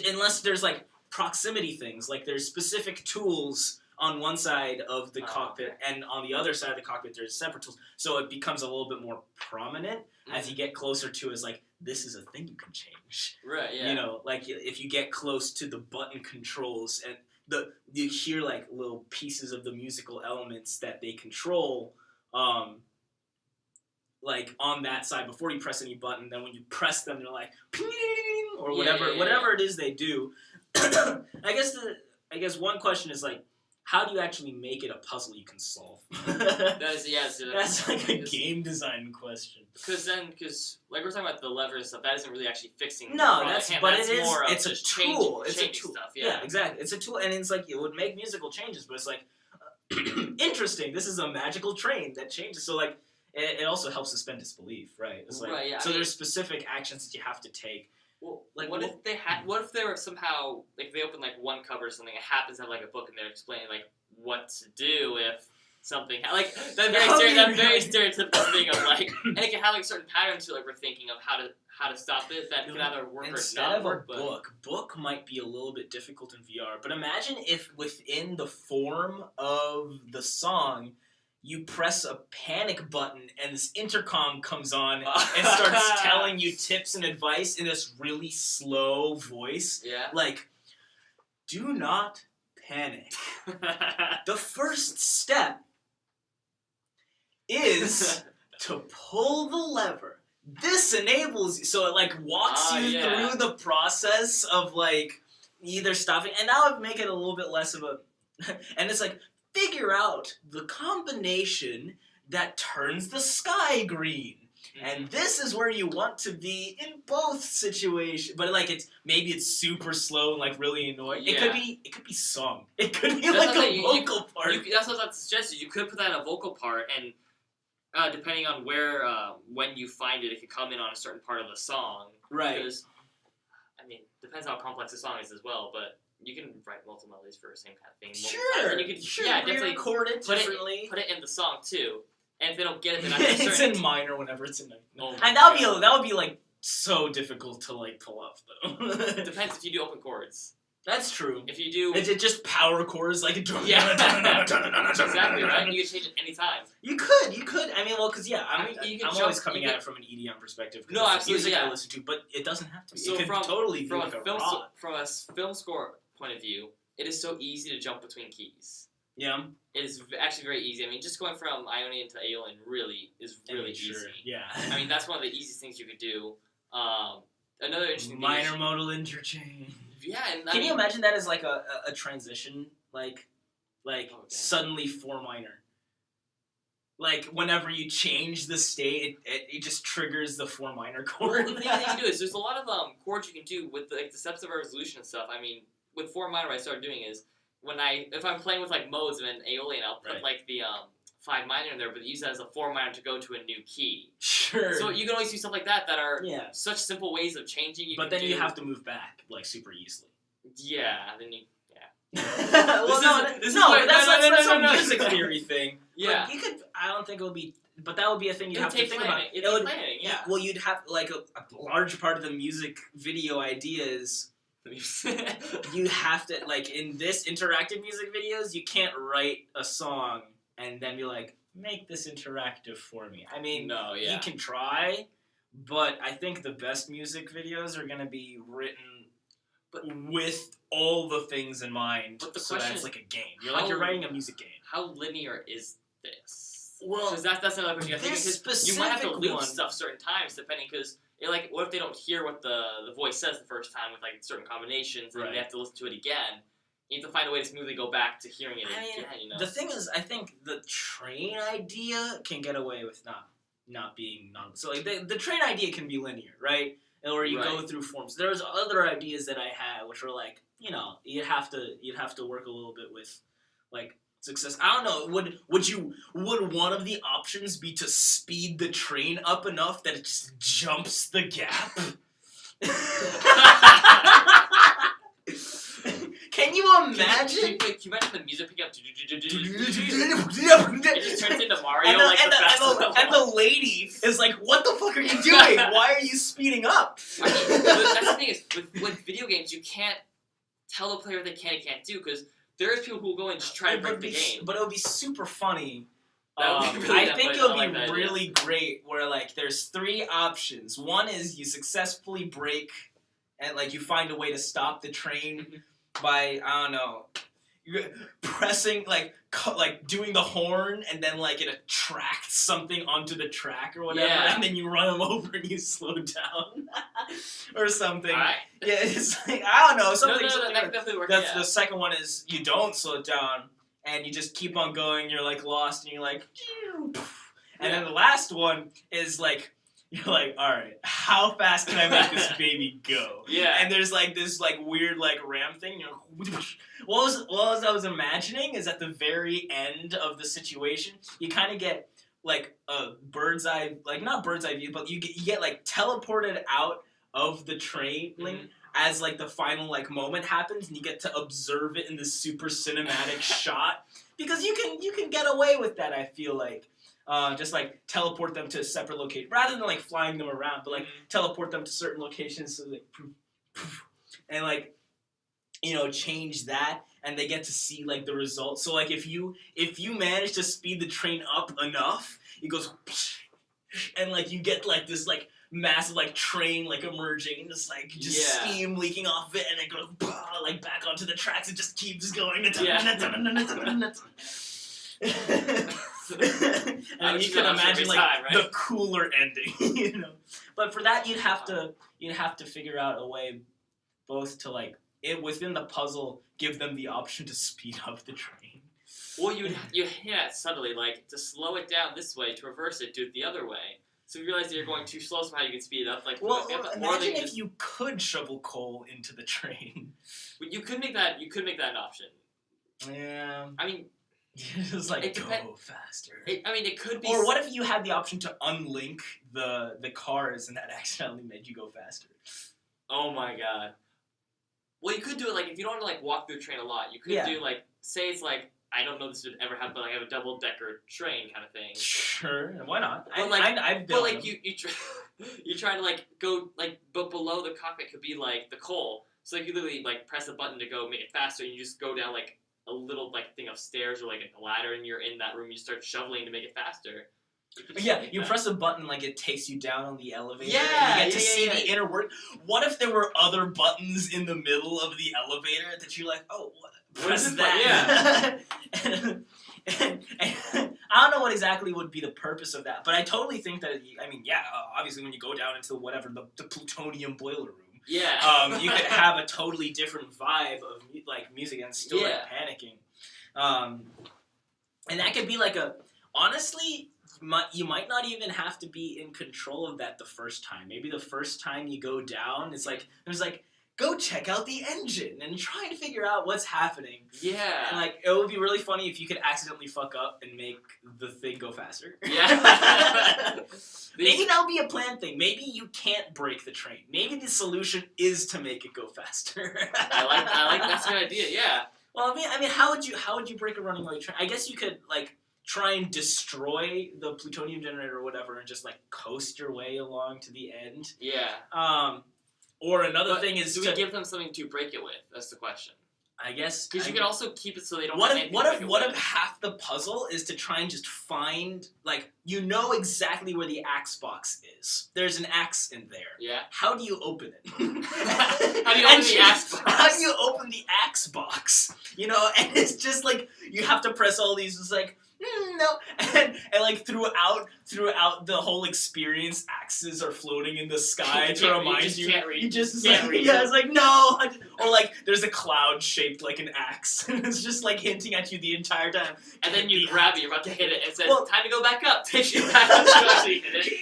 Unless there's, like, proximity things. Like, there's specific tools on one side of the cockpit, and on the other side of the cockpit there's separate tools. So it becomes a little bit more prominent as you get closer to it. It's like, this is a thing you can change. Right, yeah. You know, like, if you get close to the button controls, and you hear, like, little pieces of the musical elements that they control, like, on that side before you press any button. Then when you press them, they're like, ping, or whatever it is they do. I guess one question is, like, how do you actually make it a puzzle you can solve? That's like a game design question. Because like we're talking about the levers and stuff, that isn't really actually fixing. No, it's a tool. It's a tool. Stuff, yeah, exactly. It's a tool, and it's like it would make musical changes, but it's like interesting. This is a magical train that changes. So like it also helps suspend disbelief, right? It's like, right. Yeah. So there's specific actions that you have to take. Well, like, what if they were somehow, like, they open, like, one cover or something, it happens to have, like, a book, and they're explaining, like, what to do if something, like, that very stereotypical thing of, like, and it can have, like, certain patterns to, like, we're thinking of how to stop it, that can either work or not work. Instead of a book might be a little bit difficult in VR, but imagine if within the form of the song, you press a panic button and this intercom comes on and starts telling you tips and advice in this really slow voice. Yeah. Like, do not panic. The first step is to pull the lever. This enables you, so it like walks you through the process of like either stopping, and that would make it a little bit less of a, and it's like, figure out the combination that turns the sky green. And this is where you want to be in both situations. But like maybe it's super slow and like really annoying. Yeah. It could be sung. It could be like a vocal part. That's what I suggested. You could put that in a vocal part, and depending on where when you find it, it could come in on a certain part of the song. Right. Because I mean, depends how complex the song is as well, but you can write multiple melodies for the same kind of thing. Sure, and you can, definitely record it differently. Put it in the song too. And if they don't get it, then it's in minor whenever it's in. And that would be like so difficult to like pull off though. Depends if you do open chords. That's true. If you do, is it just power chords like? Exactly right. You can change it anytime. You could. I mean, well, because I'm always coming at it from an EDM perspective. No, absolutely. Music I listen to, but it doesn't have to be. So it could totally be like from a film score point of view, it is so easy to jump between keys. Yeah. It is actually very easy. I mean, just going from Ionian to Aeolian is really easy. Yeah. I mean, that's one of the easiest things you could do. Another interesting minor modal interchange. Yeah, and can you imagine that as like a transition, like suddenly 4 minor? Like whenever you change the state, it just triggers the 4 minor chord. Well, the thing you can do is there's a lot of chords you can do with the steps of resolution and stuff. I mean, with 4 minor, what I started doing is if I'm playing with like modes and an Aeolian, I'll put like the 5 minor in there, but use that as a 4 minor to go to a new key. Sure. So you can always do stuff like that are such simple ways of changing. But then you have to move back like super easily. Yeah. Then you. That's a music theory thing. Yeah. But you could. I don't think it would be. But that would be a thing you have to think planning. about. It would planning. Yeah. Well, you'd have like a large part of the music video idea is. You have to, like, in this interactive music videos, you can't write a song and then be like, make this interactive for me. I mean, you can try, but I think the best music videos are going to be written with all the things in mind. But the question is like a game. You're writing a music game. How linear is this? Well, because that's another question. Because you might have to loop stuff certain times depending, because like, what if they don't hear what the voice says the first time with like certain combinations, and they have to listen to it again? You have to find a way to smoothly go back to hearing it again. You know. The thing is, I think the train idea can get away with not being so like the train idea can be linear, right? Or you go through forms. There's other ideas that I had which were like, you'd have to work a little bit with like success. I don't know. Would one of the options be to speed the train up enough that it just jumps the gap? Can you imagine? Can you imagine the music picking up? It It just turns into Mario like the fast level. and the lady is like, "What the fuck are you doing? Why are you speeding up?" I mean, that's the thing is with video games, you can't tell the player what they can and can't do because there's people who will go and just try to break the game. But it would be super funny. That would be really I think it would be that really great where like there's 3 options. One is you successfully break and like you find a way to stop the train by I don't know, you're pressing like doing the horn and then like it attracts something onto the track or whatever, and then you run them over and you slow down or something. Right. Yeah, it's like I don't know something. No, that could definitely work. That's the second one is you don't slow it down. And you just keep on going, you're like lost, and you're like, and then the last one is like, you're like, all right, how fast can I make this baby go? Yeah. And there's like this like weird like ram thing. You're like, what I was imagining is at the very end of the situation, you kind of get like a bird's eye, like not bird's eye view, but you get like teleported out of the train as like the final like moment happens and you get to observe it in this super cinematic shot because you can get away with that. I feel like just like teleport them to a separate location rather than like flying them around, but like teleport them to certain locations so like and like change that and they get to see like the results. So like if you manage to speed the train up enough, it goes and like you get like this like massive like train like emerging and just steam leaking off of it and it goes like back onto the tracks. It just keeps going. And you can imagine like time, right? the cooler ending, But for that you'd have to figure out a way both to like it within the puzzle give them the option to speed up the train. Well, you hint at subtly like to slow it down this way, to reverse it, do it the other way. So if you realize that you're going too slow, somehow you can speed it up. Like, imagine if you could shovel coal into the train. But you could make that. You could make that an option. Yeah. I mean, it's like go faster. It could be. Or what if you had the option to unlink the cars and that accidentally made you go faster? Oh my god. Well, you could do it like if you don't want to like walk through the train a lot. You could do like say it's like. I don't know if this would ever happen, but like I have a double-decker train kind of thing. Sure, why not? But I've built them. you try to like go like, but below the cockpit could be like the coal. So like you literally like press a button to go make it faster, and you just go down like a little like thing of stairs or like a ladder, and you're in that room. You start shoveling to make it faster. You press a button like it takes you down on the elevator. Yeah, and you get to see the inner work. What if there were other buttons in the middle of the elevator that you're like, oh, press that? And I don't know what exactly would be the purpose of that, but I totally think that. Obviously, when you go down into the plutonium boiler room, you could have a totally different vibe of like music and still like panicking, and that could be like honestly. You might not even have to be in control of that the first time. Maybe the first time you go down, it's like there's like go check out the engine and try to figure out what's happening. Yeah. And like it would be really funny if you could accidentally fuck up and make the thing go faster. Yeah. Maybe that'll be a planned thing. Maybe you can't break the train. Maybe the solution is to make it go faster. I like that's a good idea. Yeah. Well, I mean, how would you break a runaway train? I guess you could like. Try and destroy the plutonium generator or whatever and just, like, coast your way along to the end. Yeah. Or another thing is do we give them something to break it with? That's the question. I guess... Because you can also keep it so they don't what have if half the puzzle is to try and just find, like, you know exactly where the axe box is. There's an axe in there. Yeah. How do you open it? How do you open the axe box? How do you open the axe box? And it's just, like, you have to press all these, it's like... No, and like throughout the whole experience, axes are floating in the sky to remind you. You just can't read. Yeah, it's like no, or like there's a cloud shaped like an axe, and it's just like hinting at you the entire time. And then you grab it, you're about to hit it, and it says, "Time to go back up." Takes you back up to actually hit it.